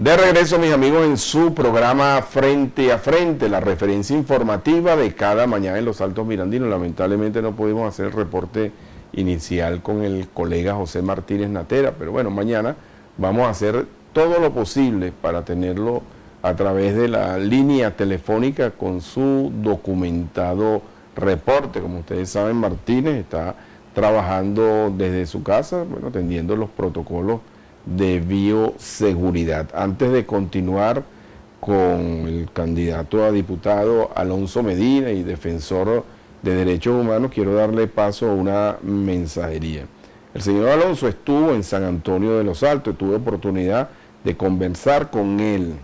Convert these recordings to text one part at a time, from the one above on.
De regreso, mis amigos, en su programa Frente a Frente, la referencia informativa de cada mañana en los Altos Mirandinos. Lamentablemente no pudimos hacer el reporte inicial con el colega José Martínez Natera, pero bueno, mañana vamos a hacer todo lo posible para tenerlo a través de la línea telefónica con su documentado reporte. Como ustedes saben, Martínez está trabajando desde su casa, bueno, atendiendo los protocolos de bioseguridad. Antes de continuar con el candidato a diputado Alonso Medina y defensor de derechos humanos, quiero darle paso a una mensajería. El señor Alonso estuvo en San Antonio de los Altos, tuve oportunidad de conversar con él.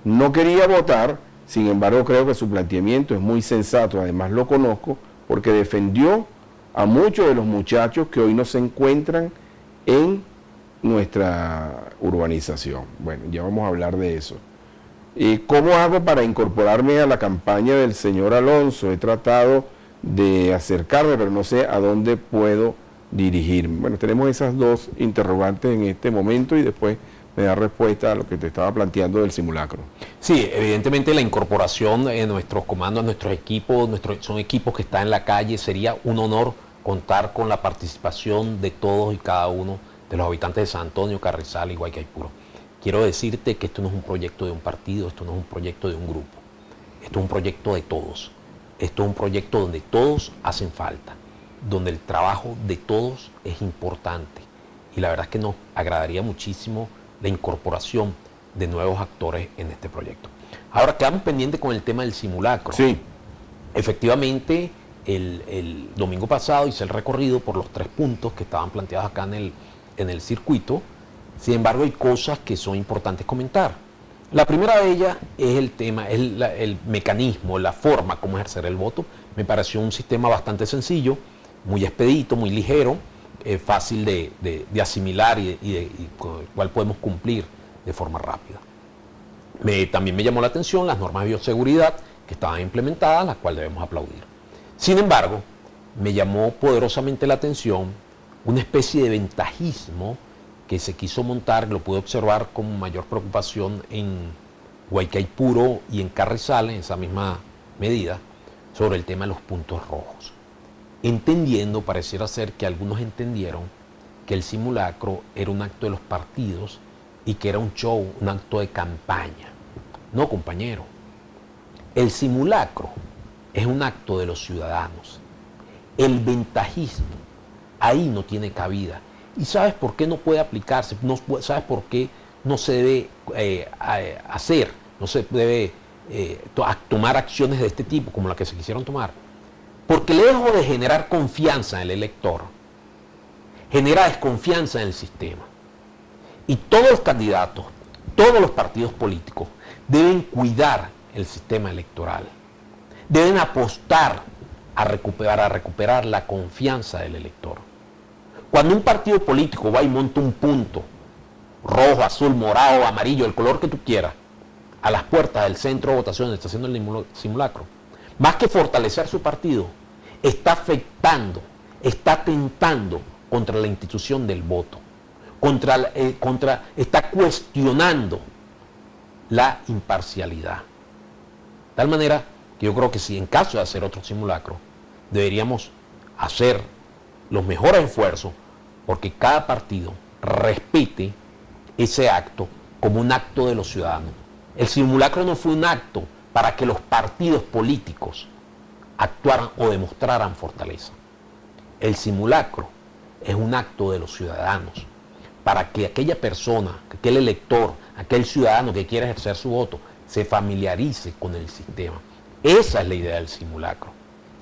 No quería votar, sin embargo creo que su planteamiento es muy sensato, además lo conozco porque defendió a muchos de los muchachos que hoy no se encuentran en nuestra urbanización. Bueno, ya vamos a hablar de eso. ¿Cómo hago para incorporarme a la campaña del señor Alonso? He tratado de acercarme, pero no sé a dónde puedo dirigirme. Bueno, tenemos esas dos interrogantes en este momento y después me da respuesta a lo que te estaba planteando del simulacro. Sí, evidentemente la incorporación de nuestros comandos, nuestros equipos, son equipos que están en la calle. Sería un honor contar con la participación de todos y cada uno de los habitantes de San Antonio, Carrizal y Guaycaipuro. Quiero decirte que esto no es un proyecto de un partido, esto no es un proyecto de un grupo, esto es un proyecto de todos, esto es un proyecto donde todos hacen falta, donde el trabajo de todos es importante y la verdad es que nos agradaría muchísimo la incorporación de nuevos actores en este proyecto. Ahora quedamos pendientes con el tema del simulacro. Sí. Efectivamente, el domingo pasado hice el recorrido por los 3 puntos que estaban planteados acá en el circuito. Sin embargo, hay cosas que son importantes comentar. La primera de ellas es el tema, es el mecanismo, la forma como ejercer el voto. Me pareció un sistema bastante sencillo, muy expedito, muy ligero, fácil de asimilar y con el cual podemos cumplir de forma rápida. También me llamó la atención las normas de bioseguridad que estaban implementadas, las cuales debemos aplaudir. Sin embargo, me llamó poderosamente la atención una especie de ventajismo que se quiso montar, lo pude observar con mayor preocupación en Guaycaipuro y en Carrizal, en esa misma medida, sobre el tema de los puntos rojos. Entendiendo, pareciera ser que algunos entendieron que el simulacro era un acto de los partidos y que era un show, un acto de campaña. No, compañero. El simulacro es un acto de los ciudadanos. El ventajismo ahí no tiene cabida. ¿Y sabes por qué no puede aplicarse? ¿Sabes por qué no se debe hacer? No se debe tomar acciones de este tipo como las que se quisieron tomar. Porque lejos de generar confianza en el elector, genera desconfianza en el sistema. Y todos los candidatos, todos los partidos políticos deben cuidar el sistema electoral. Deben apostar a recuperar la confianza del elector. Cuando un partido político va y monta un punto rojo, azul, morado, amarillo, el color que tú quieras, a las puertas del centro de votación, está haciendo el simulacro, más que fortalecer su partido, está afectando, está atentando contra la institución del voto, está cuestionando la imparcialidad. De tal manera que yo creo que si en caso de hacer otro simulacro, deberíamos hacer los mejores esfuerzos porque cada partido respete ese acto como un acto de los ciudadanos. El simulacro no fue un acto para que los partidos políticos actuaran o demostraran fortaleza. El simulacro es un acto de los ciudadanos para que aquella persona, aquel elector, aquel ciudadano que quiera ejercer su voto se familiarice con el sistema. Esa es la idea del simulacro.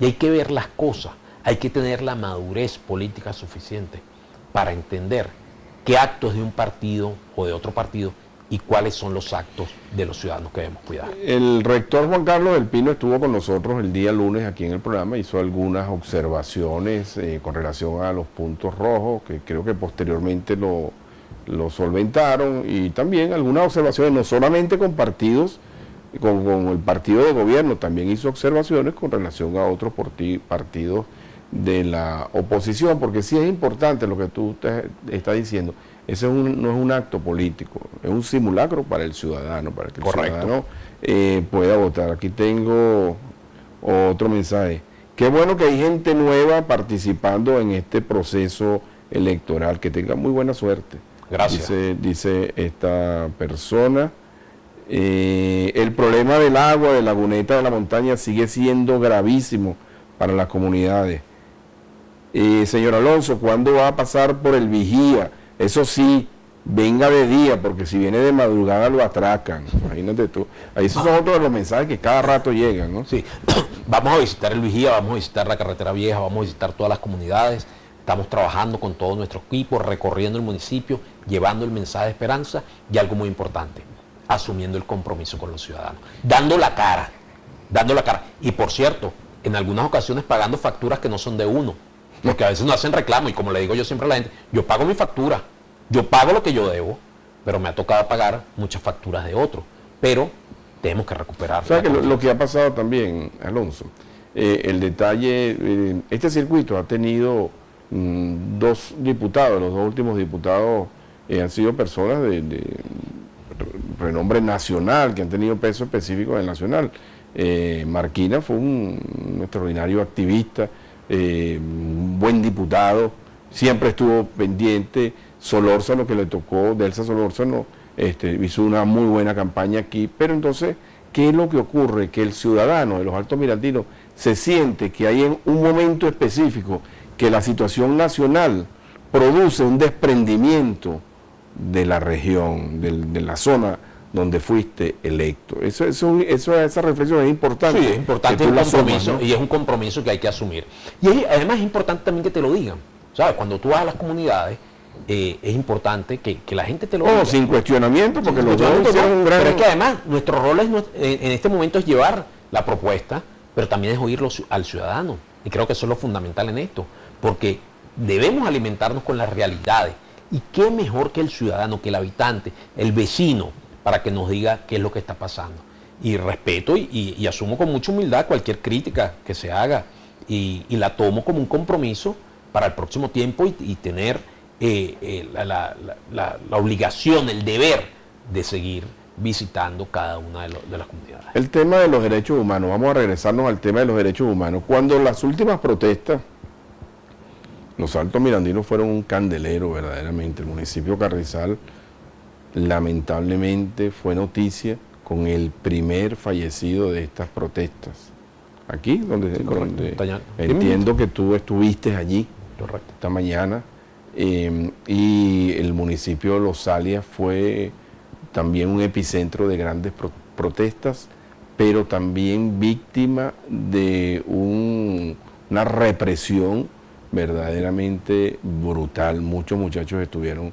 Y hay que ver las cosas. Hay que tener la madurez política suficiente para entender qué actos de un partido o de otro partido y cuáles son los actos de los ciudadanos que debemos cuidar. El rector Juan Carlos del Pino estuvo con nosotros el día lunes aquí en el programa, hizo algunas observaciones con relación a los puntos rojos, que creo que posteriormente lo solventaron, y también algunas observaciones no solamente con partidos, con el partido de gobierno, también hizo observaciones con relación a otros partidos de la oposición, porque sí es importante lo que tú estás diciendo. Ese no es un acto político, es un simulacro para el ciudadano, para que el ciudadano pueda votar. Aquí tengo otro mensaje. Qué bueno que hay gente nueva participando en este proceso electoral, que tenga muy buena suerte. Gracias. Dice esta persona. El problema del agua de Laguneta de la Montaña sigue siendo gravísimo para las comunidades. Señor Alonso, ¿cuándo va a pasar por el vigía? Eso sí, venga de día, porque si viene de madrugada lo atracan. Imagínate tú. Ahí esos son otros de los mensajes que cada rato llegan, ¿no? Sí, vamos a visitar el vigía, vamos a visitar la carretera vieja, vamos a visitar todas las comunidades. Estamos trabajando con todo nuestro equipo, recorriendo el municipio, llevando el mensaje de esperanza y algo muy importante, asumiendo el compromiso con los ciudadanos, dando la cara. Y por cierto, en algunas ocasiones pagando facturas que no son de uno, porque a veces no hacen reclamo y como le digo yo siempre a la gente, yo pago mi factura, yo pago lo que yo debo, pero me ha tocado pagar muchas facturas de otros, pero tenemos que recuperar. O sea que lo que ha pasado también, Alonso, el detalle, este circuito ha tenido dos diputados, los dos últimos diputados han sido personas de renombre nacional, que han tenido peso específico en el nacional. Marquina fue un extraordinario activista, un buen diputado, siempre estuvo pendiente. Solórzano, que le tocó, Delsa Solórzano, hizo una muy buena campaña aquí, pero entonces, ¿qué es lo que ocurre? Que el ciudadano de los Altos Mirandinos se siente que hay en un momento específico que la situación nacional produce un desprendimiento de la región, de la zona donde fuiste electo. Esa reflexión es importante. Sí, es importante, es un compromiso, ¿no? Y es un compromiso que hay que asumir. Y además es importante también que te lo digan. ¿Sabes? Cuando tú vas a las comunidades, es importante que la gente te lo diga. Sin cuestionamiento, porque los dos hicieron un gran... Pero es que además nuestro rol en este momento es llevar la propuesta, pero también es oírlo al ciudadano. Y creo que eso es lo fundamental en esto, porque debemos alimentarnos con las realidades. Y qué mejor que el ciudadano, que el habitante, el vecino, para que nos diga qué es lo que está pasando. Y respeto y asumo con mucha humildad cualquier crítica que se haga y la tomo como un compromiso para el próximo tiempo y tener la obligación, el deber de seguir visitando cada una de las comunidades. El tema de los derechos humanos, vamos a regresarnos al tema de los derechos humanos. Cuando las últimas protestas, los Altos Mirandinos fueron un candelero verdaderamente. El municipio de Carrizal lamentablemente fue noticia con el primer fallecido de estas protestas. Aquí, donde entiendo que tú estuviste allí. Correcto. Esta mañana, y el municipio de Los Alias fue también un epicentro de grandes protestas, pero también víctima de una represión verdaderamente brutal. Muchos muchachos estuvieron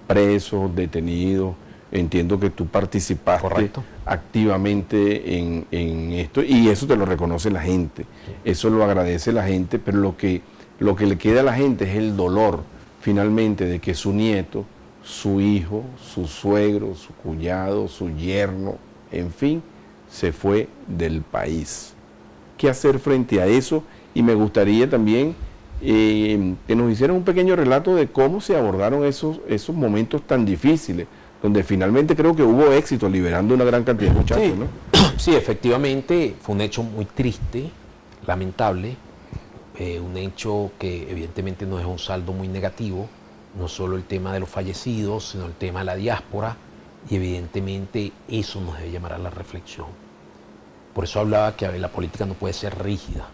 presos, detenidos. Entiendo que tú participaste Correcto. activamente en esto, y eso te lo reconoce la gente, eso lo agradece la gente, pero lo que le queda a la gente es el dolor, finalmente, de que su nieto, su hijo, su suegro, su cuñado, su yerno, en fin, se fue del país. ¿Qué hacer frente a eso? Y me gustaría también que nos hicieran un pequeño relato de cómo se abordaron esos momentos tan difíciles, donde finalmente creo que hubo éxito liberando una gran cantidad de muchachos, sí, ¿no? Sí, efectivamente, fue un hecho muy triste, lamentable, un hecho que evidentemente no es un saldo muy negativo, no solo el tema de los fallecidos, sino el tema de la diáspora, y evidentemente eso nos debe llamar a la reflexión. Por eso hablaba que la política no puede ser rígida,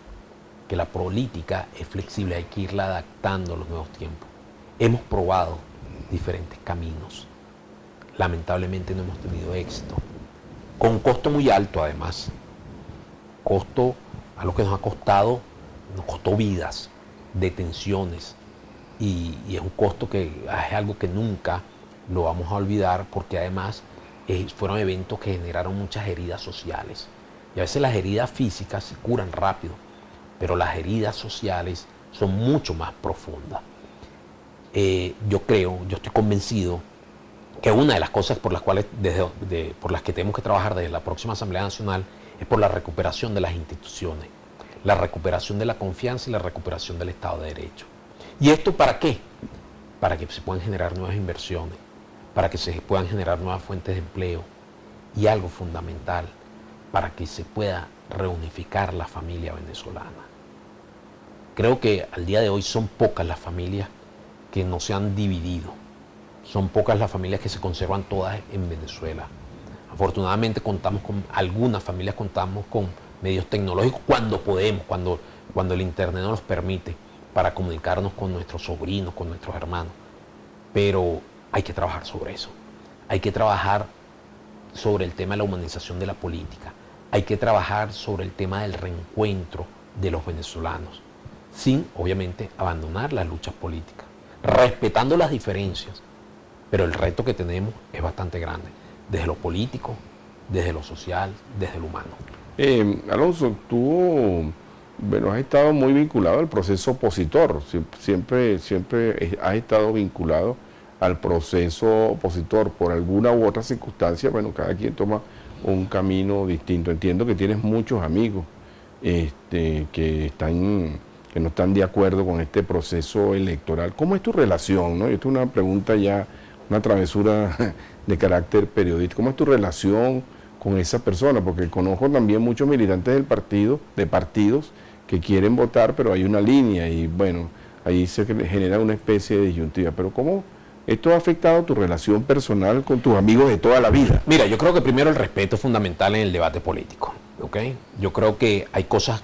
que la política es flexible, hay que irla adaptando a los nuevos tiempos. Hemos probado diferentes caminos, lamentablemente no hemos tenido éxito, con un costo muy alto además, costo a lo que nos costó vidas, detenciones, y es un costo que es algo que nunca lo vamos a olvidar, porque además fueron eventos que generaron muchas heridas sociales, y a veces las heridas físicas se curan rápido, pero las heridas sociales son mucho más profundas. Yo estoy convencido que una de las cosas por las que tenemos que trabajar desde la próxima Asamblea Nacional es por la recuperación de las instituciones, la recuperación de la confianza y la recuperación del Estado de Derecho. ¿Y esto para qué? para que se puedan generar nuevas inversiones, para que se puedan generar nuevas fuentes de empleo y algo fundamental, para que se pueda reunificar la familia venezolana. Creo que al día de hoy son pocas las familias que no se han dividido, son pocas las familias que se conservan todas en Venezuela. Afortunadamente contamos con algunas familias, contamos con medios tecnológicos cuando podemos, cuando el internet nos los permite, para comunicarnos con nuestros sobrinos, con nuestros hermanos. Pero hay que trabajar sobre eso. Hay que trabajar sobre el tema de la humanización de la política. Hay que trabajar sobre el tema del reencuentro de los venezolanos, sin, obviamente, abandonar las luchas políticas, respetando las diferencias. Pero el reto que tenemos es bastante grande, desde lo político, desde lo social, desde lo humano. Alonso, tú, bueno, has estado muy vinculado al proceso opositor, siempre has estado vinculado al proceso opositor por alguna u otra circunstancia. Bueno, cada quien toma un camino distinto. Entiendo que tienes muchos amigos que no están de acuerdo con este proceso electoral. ¿Cómo es tu relación, no? Esto es una pregunta ya, una travesura de carácter periodístico. ¿Cómo es tu relación con esa persona? Porque conozco también muchos militantes de partidos que quieren votar, pero hay una línea y bueno, ahí se genera una especie de disyuntiva. Pero ¿cómo esto ha afectado tu relación personal con tus amigos de toda la vida? Mira, yo creo que primero el respeto es fundamental en el debate político, ¿ok? Yo creo que hay cosas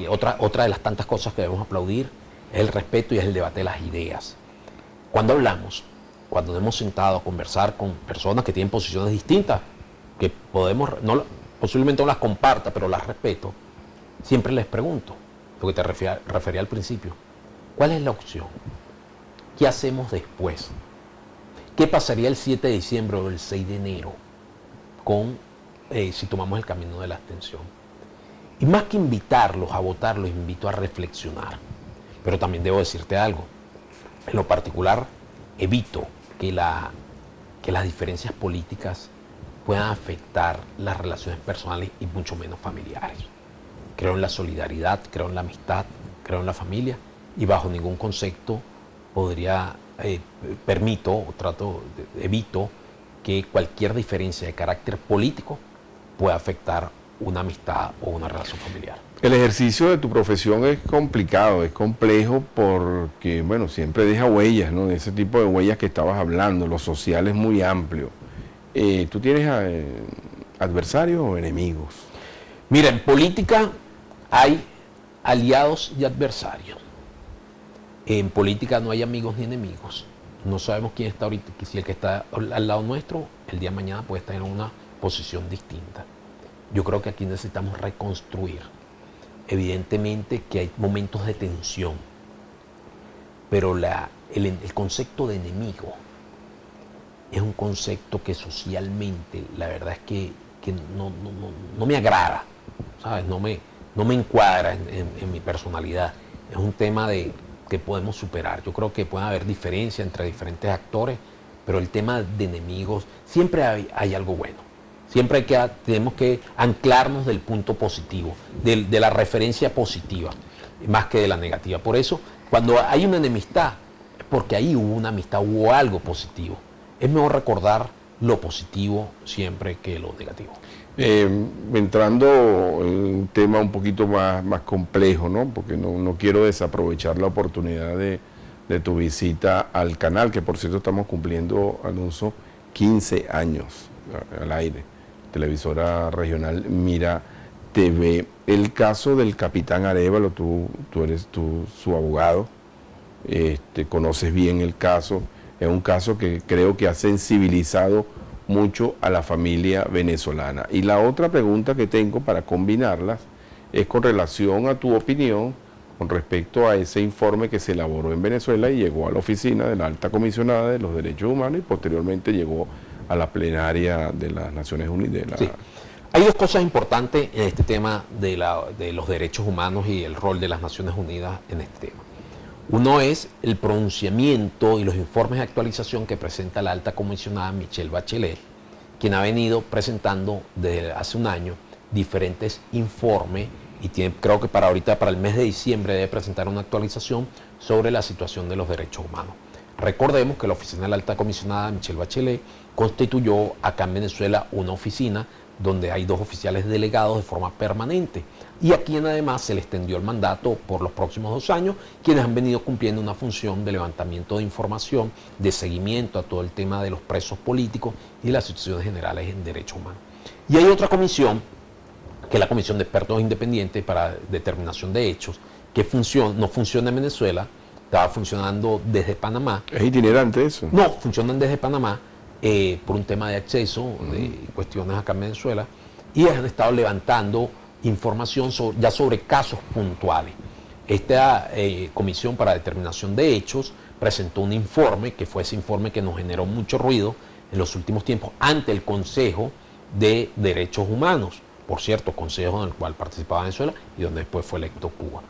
otra de las tantas cosas que debemos aplaudir es el respeto y es el debate de las ideas. Cuando hablamos, cuando nos hemos sentado a conversar con personas que tienen posiciones distintas, que posiblemente no las comparta, pero las respeto, siempre les pregunto, lo que te refería al principio, ¿cuál es la opción? ¿Qué hacemos después? ¿Qué pasaría el 7 de diciembre o el 6 de enero si tomamos el camino de la abstención? Y más que invitarlos a votar, los invito a reflexionar. Pero también debo decirte algo. En lo particular, evito que las diferencias políticas puedan afectar las relaciones personales y mucho menos familiares. Creo en la solidaridad, creo en la amistad, creo en la familia y bajo ningún concepto evito que cualquier diferencia de carácter político pueda afectar una amistad o una relación familiar. El ejercicio de tu profesión es complicado, es complejo porque, bueno, siempre deja huellas, ¿no? De ese tipo de huellas que estabas hablando, lo social es muy amplio. ¿Tú tienes adversarios o enemigos? Mira, en política hay aliados y adversarios. En política no hay amigos ni enemigos. No sabemos quién está ahorita, si el que está al lado nuestro, el día de mañana puede estar en una posición distinta. Yo creo que aquí necesitamos reconstruir. Evidentemente que hay momentos de tensión, pero el concepto de enemigo es un concepto que socialmente, la verdad es que no me agrada, ¿sabes? No me encuadra en mi personalidad. Es un tema que podemos superar. Yo creo que puede haber diferencia entre diferentes actores, pero el tema de enemigos, siempre hay algo bueno. Siempre tenemos que anclarnos del punto positivo, de la referencia positiva, más que de la negativa. Por eso, cuando hay una enemistad, es porque ahí hubo una amistad, hubo algo positivo. Es mejor recordar lo positivo siempre que lo negativo. Entrando en un tema un poquito más complejo, ¿no? Porque no quiero desaprovechar la oportunidad de tu visita al canal, que por cierto estamos cumpliendo, Alonso, 15 años al aire, televisora regional Mira TV. El caso del capitán Arévalo, tú eres su abogado, conoces bien el caso, es un caso que creo que ha sensibilizado mucho a la familia venezolana. Y la otra pregunta que tengo para combinarlas es con relación a tu opinión con respecto a ese informe que se elaboró en Venezuela y llegó a la oficina de la Alta Comisionada de los Derechos Humanos y posteriormente llegó a la plenaria de las Naciones Unidas. Sí. Hay dos cosas importantes en este tema de los derechos humanos y el rol de las Naciones Unidas en este tema. Uno es el pronunciamiento y los informes de actualización que presenta la alta comisionada Michelle Bachelet, quien ha venido presentando desde hace un año diferentes informes y creo que para el mes de diciembre debe presentar una actualización sobre la situación de los derechos humanos. Recordemos que la oficina de la alta comisionada Michelle Bachelet constituyó acá en Venezuela una oficina donde hay 2 oficiales delegados de forma permanente y a quien además se le extendió el mandato por los próximos 2 años, quienes han venido cumpliendo una función de levantamiento de información, de seguimiento a todo el tema de los presos políticos y las instituciones generales en derechos humanos. Y hay otra comisión, que es la Comisión de Expertos Independientes para Determinación de Hechos, que no funciona en Venezuela, estaba funcionando desde Panamá. ¿Es itinerante eso? No, funcionan desde Panamá por un tema de acceso, de cuestiones acá en Venezuela, y han estado levantando información ya sobre casos puntuales. Esta Comisión para Determinación de Hechos presentó un informe, que fue ese informe que nos generó mucho ruido en los últimos tiempos ante el Consejo de Derechos Humanos, por cierto, consejo en el cual participaba Venezuela y donde después fue electo Cuba.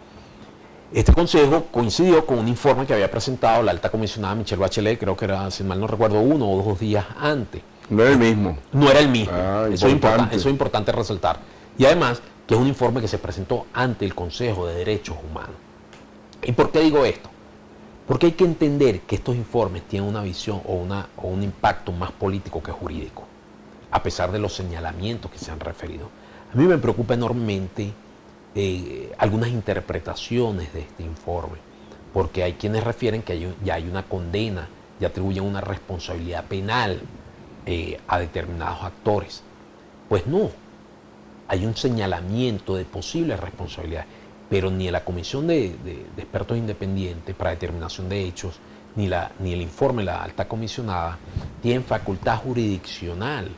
Este consejo coincidió con un informe que había presentado la alta comisionada Michelle Bachelet, creo que era, si mal no recuerdo, 1 o 2 días antes. No era el mismo. No era el mismo. Eso es Importante. importante resaltar. Y además, que es un informe que se presentó ante el Consejo de Derechos Humanos. ¿Y por qué digo esto? Porque hay que entender que estos informes tienen una visión o un impacto más político que jurídico, a pesar de los señalamientos que se han referido. A mí me preocupa enormemente algunas interpretaciones de este informe, porque hay quienes refieren que ya hay una condena, ya atribuyen una responsabilidad penal a determinados actores. Pues no, hay un señalamiento de posibles responsabilidades, pero ni la Comisión de Expertos Independientes para Determinación de Hechos, ni el informe de la alta comisionada tienen facultad jurisdiccional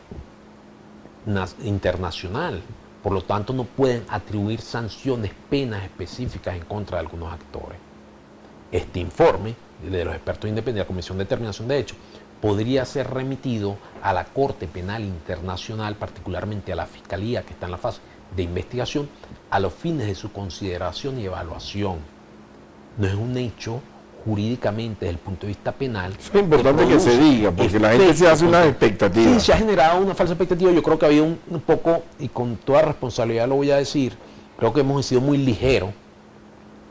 internacional. Por lo tanto, no pueden atribuir sanciones, penas específicas en contra de algunos actores. Este informe de los expertos independientes de la Comisión de Determinación de Hechos podría ser remitido a la Corte Penal Internacional, particularmente a la Fiscalía, que está en la fase de investigación, a los fines de su consideración y evaluación. No es un hecho jurídicamente desde el punto de vista penal. Es importante que se diga, porque la gente se hace unas expectativas. Sí, se ha generado una falsa expectativa. Yo creo que había un poco, y con toda responsabilidad lo voy a decir, creo que hemos sido muy ligeros.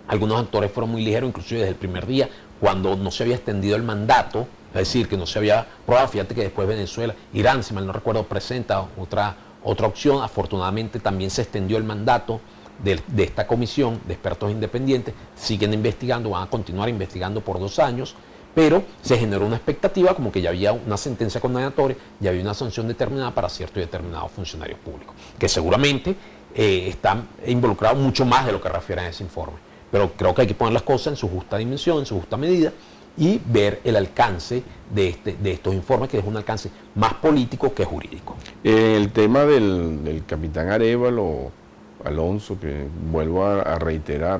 Algunos actores fueron muy ligeros, inclusive desde el primer día, cuando no se había extendido el mandato, es decir, que no se había probado. Fíjate que después Venezuela, Irán, si mal no recuerdo, presenta otra opción. Afortunadamente también se extendió el mandato de esta comisión de expertos independientes. Siguen investigando, van a continuar investigando por 2 años, pero se generó una expectativa como que ya había una sentencia condenatoria, ya había una sanción determinada para ciertos y determinados funcionarios públicos, que seguramente están involucrados mucho más de lo que refieren a ese informe. Pero creo que hay que poner las cosas en su justa dimensión, en su justa medida, y ver el alcance de estos informes, que es un alcance más político que jurídico. El tema del capitán Arévalo, Alonso, que vuelvo a reiterar,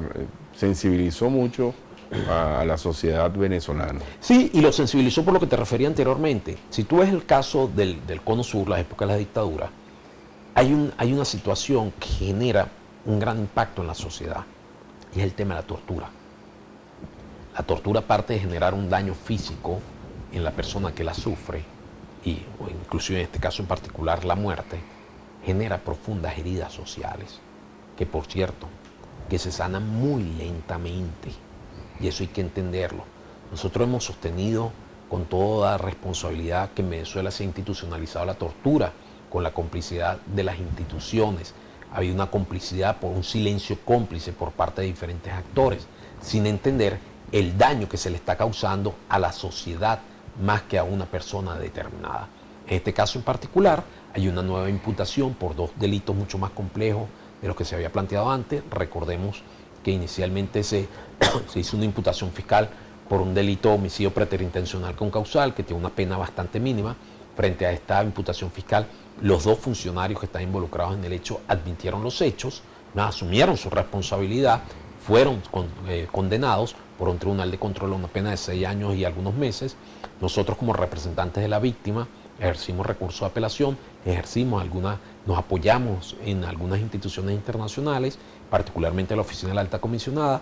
sensibilizó mucho a la sociedad venezolana. Sí, y lo sensibilizó por lo que te refería anteriormente. Si tú ves el caso del Cono Sur, las épocas de la dictadura, hay una situación que genera un gran impacto en la sociedad, y es el tema de la tortura. La tortura, aparte de generar un daño físico en la persona que la sufre, o inclusive en este caso en particular la muerte, genera profundas heridas sociales, que por cierto, que se sanan muy lentamente, y eso hay que entenderlo. Nosotros hemos sostenido con toda responsabilidad que en Venezuela se ha institucionalizado la tortura con la complicidad de las instituciones. Ha habido una complicidad por un silencio cómplice por parte de diferentes actores, sin entender el daño que se le está causando a la sociedad más que a una persona determinada. En este caso en particular, hay una nueva imputación por 2 delitos mucho más complejos de los que se había planteado antes. Recordemos que inicialmente se hizo una imputación fiscal por un delito de homicidio preterintencional con causal, que tiene una pena bastante mínima. Frente a esta imputación fiscal, los 2 funcionarios que están involucrados en el hecho admitieron los hechos, asumieron su responsabilidad, fueron condenados por un tribunal de control a una pena de 6 años y algunos meses. Nosotros, como representantes de la víctima, ejercimos recurso de apelación, nos apoyamos en algunas instituciones internacionales, particularmente la Oficina de la Alta Comisionada.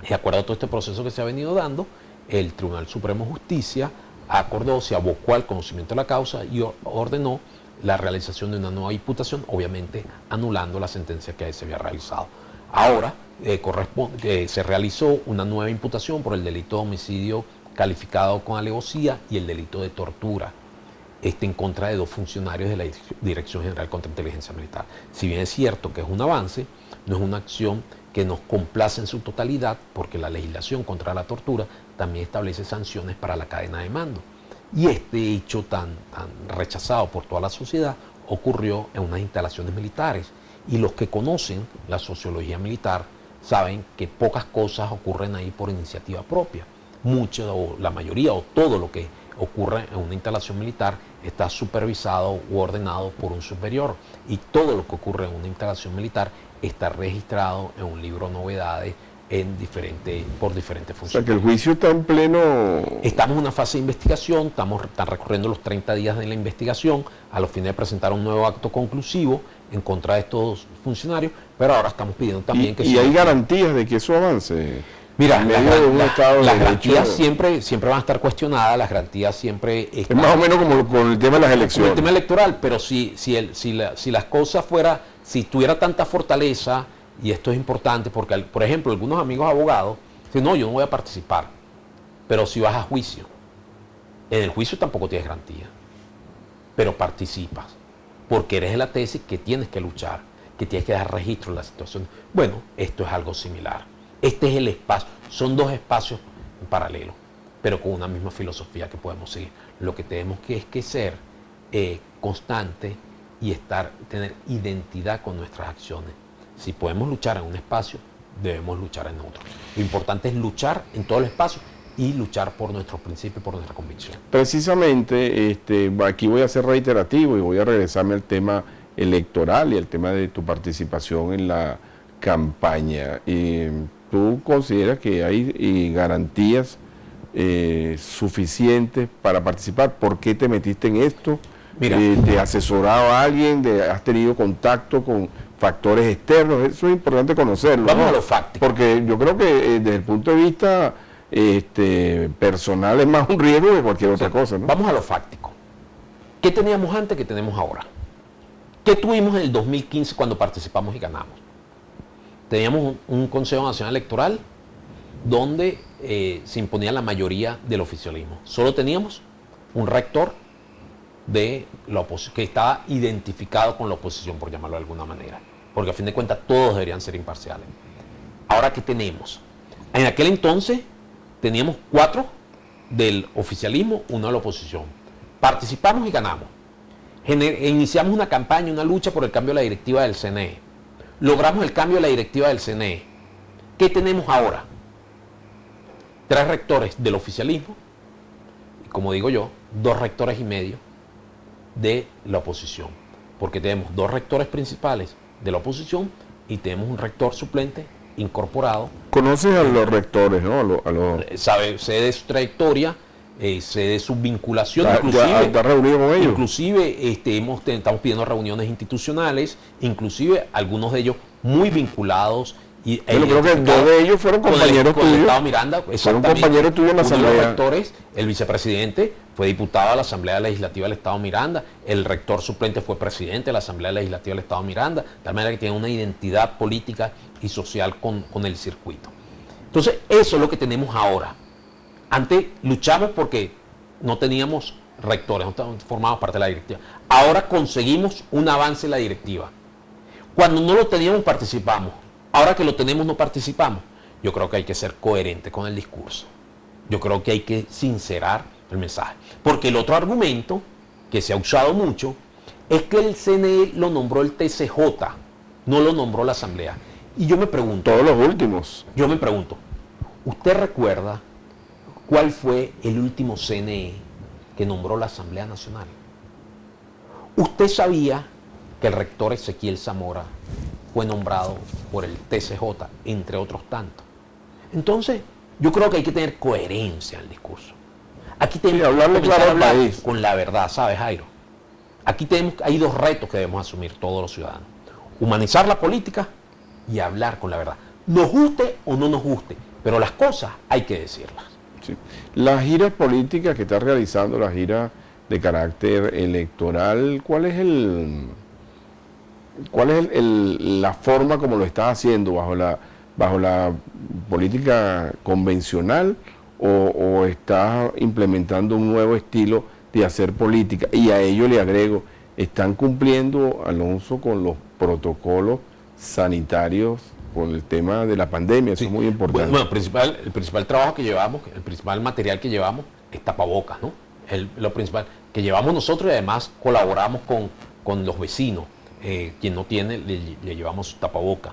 De acuerdo a todo este proceso que se ha venido dando, el Tribunal Supremo de Justicia acordó, se abocó al conocimiento de la causa y ordenó la realización de una nueva imputación, obviamente anulando la sentencia que se había realizado. Ahora se realizó una nueva imputación por el delito de homicidio calificado con alevosía, y el delito de tortura en contra de 2 funcionarios de la Dirección General contra Inteligencia Militar. Si bien es cierto que es un avance, no es una acción que nos complace en su totalidad, porque la legislación contra la tortura también establece sanciones para la cadena de mando. Y este hecho tan rechazado por toda la sociedad ocurrió en unas instalaciones militares. Y los que conocen la sociología militar saben que pocas cosas ocurren ahí por iniciativa propia. Mucho, o la mayoría, o todo lo que ocurre en una instalación militar está supervisado u ordenado por un superior. Y todo lo que ocurre en una instalación militar está registrado en un libro de novedades por diferentes funciones. O sea que el juicio está en pleno... Estamos en una fase de investigación, están recorriendo los 30 días de la investigación, a los fines de presentar un nuevo acto conclusivo en contra de estos funcionarios, pero ahora estamos pidiendo también que... ¿Y hay garantías de que eso avance? Mira, las garantías siempre van a estar cuestionadas, las garantías siempre... Es más o menos como con el tema de las elecciones. Con el tema electoral, pero si las cosas si tuviera tanta fortaleza, y esto es importante, porque, por ejemplo, algunos amigos abogados dicen, no, yo no voy a participar, pero si vas a juicio, en el juicio tampoco tienes garantía, pero participas, porque eres de la tesis que tienes que luchar, que tienes que dar registro de la situación. Bueno, esto es algo similar. Este es el espacio, son 2 espacios en paralelo, pero con una misma filosofía que podemos seguir. Lo que tenemos que ser constante y tener identidad con nuestras acciones. Si podemos luchar en un espacio, debemos luchar en otro. Lo importante es luchar en todo el espacio y luchar por nuestros principios y por nuestra convicción. Precisamente, aquí voy a ser reiterativo y voy a regresarme al tema electoral y al tema de tu participación en la campaña. ¿Tú consideras que hay garantías suficientes para participar? ¿Por qué te metiste en esto? Mira, ¿Te ha asesorado a alguien? ¿Has tenido contacto con factores externos? Eso es importante conocerlo. Vamos a lo fáctico. Porque yo creo que desde el punto de vista personal es más un riesgo que cualquier otra cosa, ¿no? Vamos a lo fáctico. ¿Qué teníamos antes que tenemos ahora? ¿Qué tuvimos en el 2015 cuando participamos y ganamos? Teníamos un Consejo Nacional Electoral donde se imponía la mayoría del oficialismo. Solo teníamos un rector de la oposición que estaba identificado con la oposición, por llamarlo de alguna manera, porque a fin de cuentas todos deberían ser imparciales. Ahora, ¿qué tenemos? En aquel entonces teníamos 4 del oficialismo, 1 de la oposición. Participamos y ganamos. Iniciamos una campaña, una lucha por el cambio de la directiva del CNE. Logramos el cambio de la directiva del CNE. ¿Qué tenemos ahora? 3 rectores del oficialismo y, como digo yo, 2 rectores y medio de la oposición, porque tenemos 2 rectores principales de la oposición y tenemos un rector suplente incorporado. ¿Conoces a los rectores, no? Sé de su trayectoria, sé de su vinculación, ¿Estás reunido con ellos? Inclusive estamos pidiendo reuniones institucionales, inclusive algunos de ellos muy vinculados. Yo creo que 2 de ellos fueron compañeros tuyos. El Estado Miranda, fueron compañeros tuyos en la Asamblea. Uno de los rectores, el vicepresidente, fue diputado de la Asamblea Legislativa del Estado Miranda. El rector suplente fue presidente de la Asamblea Legislativa del Estado Miranda. De tal manera que tiene una identidad política y social con el circuito. Entonces, eso es lo que tenemos ahora. Antes luchamos porque no teníamos rectores, no formábamos parte de la directiva. Ahora conseguimos un avance en la directiva. Cuando no lo teníamos, participamos. Ahora que lo tenemos, no participamos. Yo creo que hay que ser coherente con el discurso. Yo creo que hay que sincerar el mensaje. Porque el otro argumento, que se ha usado mucho, es que el CNE lo nombró el TCJ, no lo nombró la Asamblea. Y yo me pregunto... Todos los últimos. Yo me pregunto, ¿usted recuerda cuál fue el último CNE que nombró la Asamblea Nacional? ¿Usted sabía que el rector Ezequiel Zamora fue nombrado por el TCJ, entre otros tantos? Entonces, yo creo que hay que tener coherencia en el discurso. Aquí tenemos que hablar con la verdad, ¿sabes, Jairo? Aquí hay 2 retos que debemos asumir todos los ciudadanos. Humanizar la política y hablar con la verdad. Nos guste o no nos guste, pero las cosas hay que decirlas. Sí. Las giras políticas que está realizando, las giras de carácter electoral, ¿cuál es la forma como lo estás haciendo? ¿Bajo la política convencional o estás implementando un nuevo estilo de hacer política? Y a ello le agrego, ¿están cumpliendo, Alonso, con los protocolos sanitarios con el tema de la pandemia? Eso Sí. es muy importante. Bueno, el principal trabajo que llevamos, el principal material que llevamos es tapabocas, ¿no? Lo principal que llevamos nosotros, y además colaboramos con los vecinos. Quien no tiene, le llevamos tapabocas,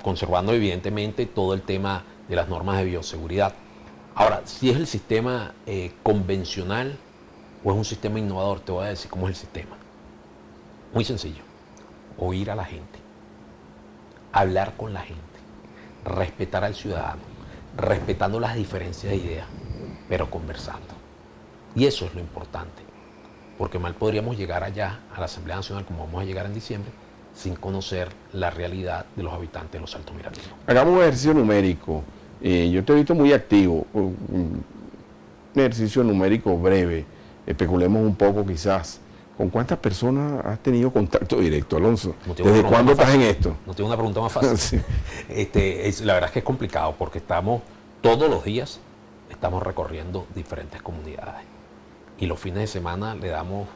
conservando evidentemente todo el tema de las normas de bioseguridad. Ahora, si es el sistema convencional o es un sistema innovador, te voy a decir cómo es el sistema. Muy sencillo. Oír a la gente, hablar con la gente, respetar al ciudadano, respetando las diferencias de ideas, pero conversando. Y eso es lo importante, porque mal podríamos llegar allá a la Asamblea Nacional, como vamos a llegar en diciembre, sin conocer la realidad de los habitantes de los Altos Mirandinos. Hagamos un ejercicio numérico. Yo te he visto muy activo. Un ejercicio numérico breve. Especulemos un poco quizás. ¿Con cuántas personas has tenido contacto directo, Alonso? ¿Desde cuándo estás en esto? No tengo una pregunta más fácil. Sí. La verdad es que es complicado porque todos los días estamos recorriendo diferentes comunidades. Y los fines de semana le damos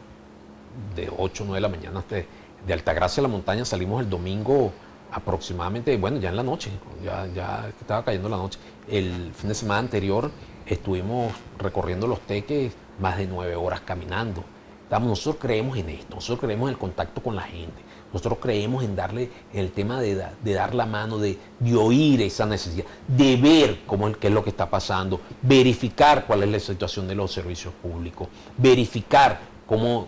de 8 o 9 de la mañana de Altagracia a la montaña. Salimos el domingo aproximadamente, bueno, ya en la noche, ya estaba cayendo la noche. El fin de semana anterior estuvimos recorriendo los teques más de 9 horas caminando. Nosotros creemos en esto, nosotros creemos en el contacto con la gente, nosotros creemos en darle el tema de dar la mano, de oír esa necesidad, de ver qué es lo que está pasando, verificar cuál es la situación de los servicios públicos, verificar cómo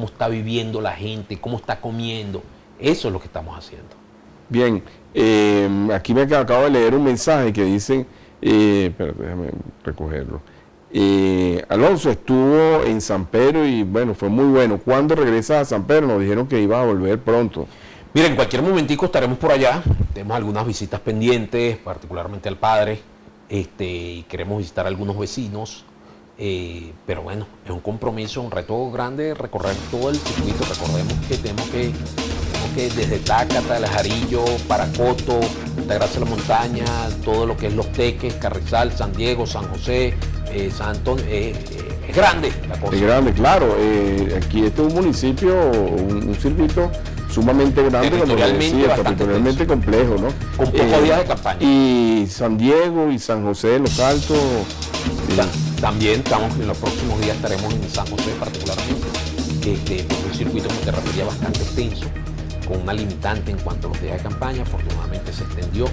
está viviendo la gente, cómo está comiendo. Eso es lo que estamos haciendo. Bien, aquí me acabo de leer un mensaje que dicen, espérate, déjame recogerlo. Alonso estuvo en San Pedro y bueno, fue muy bueno. ¿Cuándo regresas a San Pedro? Nos dijeron que iba a volver pronto. Mira, en cualquier momentico estaremos por allá. Tenemos algunas visitas pendientes, particularmente al padre, y queremos visitar a algunos vecinos. Pero bueno, es un compromiso, un reto grande recorrer todo el circuito. Recordemos que tenemos que desde Tácata, El Jarillo, Paracoto, Altagracia de la Montaña, todo lo que es Los Teques, Carrizal, San Diego, San José, San Antonio, es grande la cosa. Es grande, claro. Aquí este es un municipio, un circuito sumamente grande, territorialmente complejo, ¿no? Con pocos días de campaña. Y San Diego y San José de los Altos. También en los próximos días estaremos en San José particularmente. Un circuito, como te refería, bastante extenso, con una limitante en cuanto a los días de campaña. Afortunadamente se extendió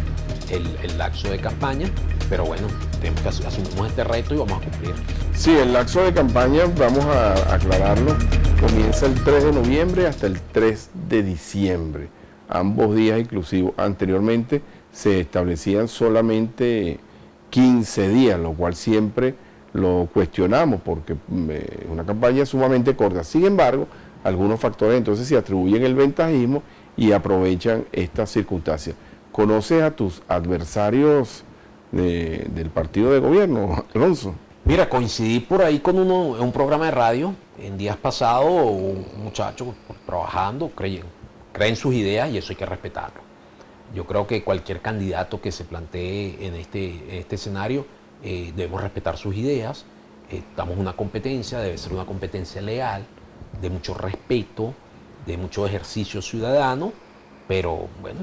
el lapso de campaña, pero bueno, tenemos que asumimos este reto y vamos a cumplir. Sí, el lapso de campaña, vamos a aclararlo, comienza el 3 de noviembre hasta el 3 de diciembre, ambos días inclusivos. Anteriormente se establecían solamente 15 días, lo cual siempre lo cuestionamos porque es una campaña sumamente corta. Sin embargo, algunos factores entonces se atribuyen el ventajismo y aprovechan estas circunstancias. ¿Conoces a tus adversarios del partido de gobierno, Alonso? Mira, coincidí por ahí con en un programa de radio en días pasados, un muchacho trabajando, cree en sus ideas y eso hay que respetarlo. Yo creo que cualquier candidato que se plantee en este escenario debemos respetar sus ideas. Estamos en una competencia, debe ser una competencia leal, de mucho respeto, de mucho ejercicio ciudadano, pero bueno,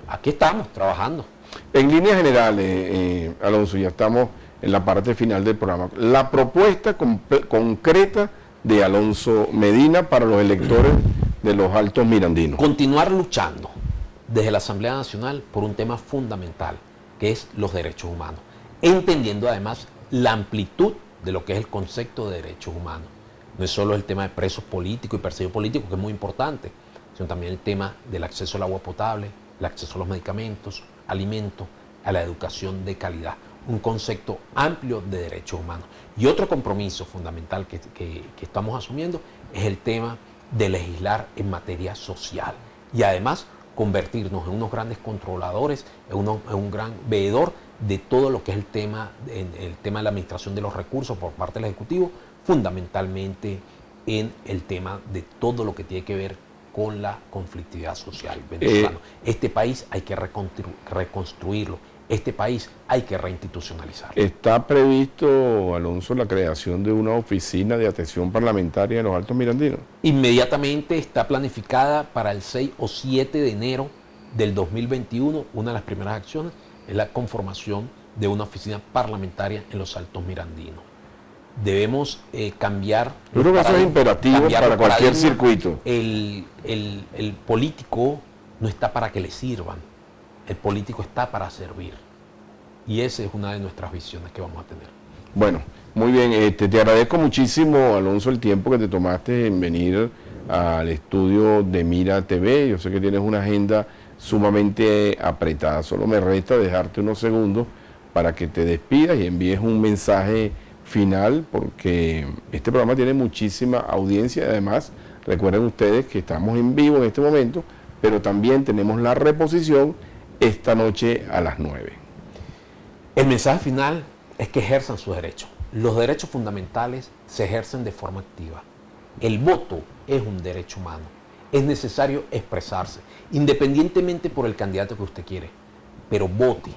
aquí estamos trabajando. En líneas generales, Alonso, ya estamos en la parte final del programa. La propuesta concreta de Alonso Medina para los electores de los Altos Mirandinos. Continuar luchando desde la Asamblea Nacional por un tema fundamental, que es los derechos humanos, entendiendo además la amplitud de lo que es el concepto de derechos humanos. No es solo el tema de presos políticos y perseguidos políticos, que es muy importante, sino también el tema del acceso al agua potable, el acceso a los medicamentos, alimentos, a la educación de calidad. Un concepto amplio de derechos humanos. Y otro compromiso fundamental que estamos asumiendo es el tema de legislar en materia social. Y además convertirnos en unos grandes controladores, en un gran veedor de todo lo que es el tema de la administración de los recursos por parte del Ejecutivo, fundamentalmente en el tema de todo lo que tiene que ver con la conflictividad social venezolana. Este país hay que reconstruirlo. este país hay que reinstitucionalizarlo. ¿Está previsto, Alonso, la creación de una oficina de atención parlamentaria en los Altos Mirandinos? Inmediatamente está planificada para el 6 o 7 de enero del 2021. Una de las primeras acciones es la conformación de una oficina parlamentaria en los Altos Mirandinos. Debemos cambiar. Yo creo que eso es imperativo para cualquier circuito. El político no está para que le sirvan, el político está para servir. Y esa es una de nuestras visiones que vamos a tener. Bueno, muy bien, te agradezco muchísimo, Alonso, el tiempo que te tomaste en venir al estudio de Mira TV. Yo sé que tienes una agenda sumamente apretada. Solo me resta dejarte unos segundos para que te despidas y envíes un mensaje final, porque este programa tiene muchísima audiencia. Además, recuerden ustedes que estamos en vivo en este momento, pero también tenemos la reposición esta noche a las 9. El mensaje final es que ejerzan sus derechos. Los derechos fundamentales se ejercen de forma activa. El voto es un derecho humano. Es necesario expresarse, independientemente por el candidato que usted quiere. Pero vote,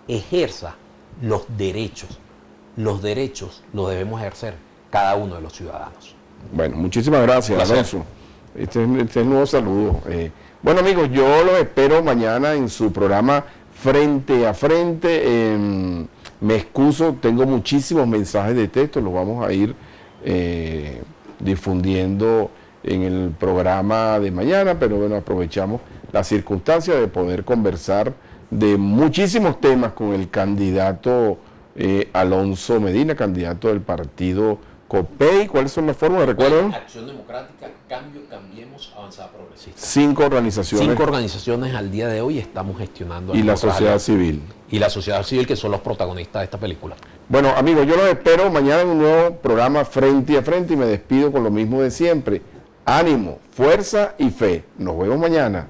ejerza los derechos. Los derechos los debemos ejercer cada uno de los ciudadanos. Bueno, muchísimas gracias, Alonso. Este es el nuevo saludo. Bueno, amigos, yo los espero mañana en su programa Frente a Frente. Me excuso, tengo muchísimos mensajes de texto, los vamos a ir difundiendo en el programa de mañana, pero bueno, aprovechamos la circunstancia de poder conversar de muchísimos temas con el candidato Alonso Medina, candidato del partido COPEI. ¿Cuáles son las formas? ¿Recuerdan? Acción Democrática, Cambio, Cambiemos, Avanzada Progresista. 5 organizaciones. 5 organizaciones al día de hoy estamos gestionando. Y la sociedad civil. Y la sociedad civil, que son los protagonistas de esta película. Bueno, amigos, yo los espero mañana en un nuevo programa Frente a Frente y me despido con lo mismo de siempre. Ánimo, fuerza y fe. Nos vemos mañana.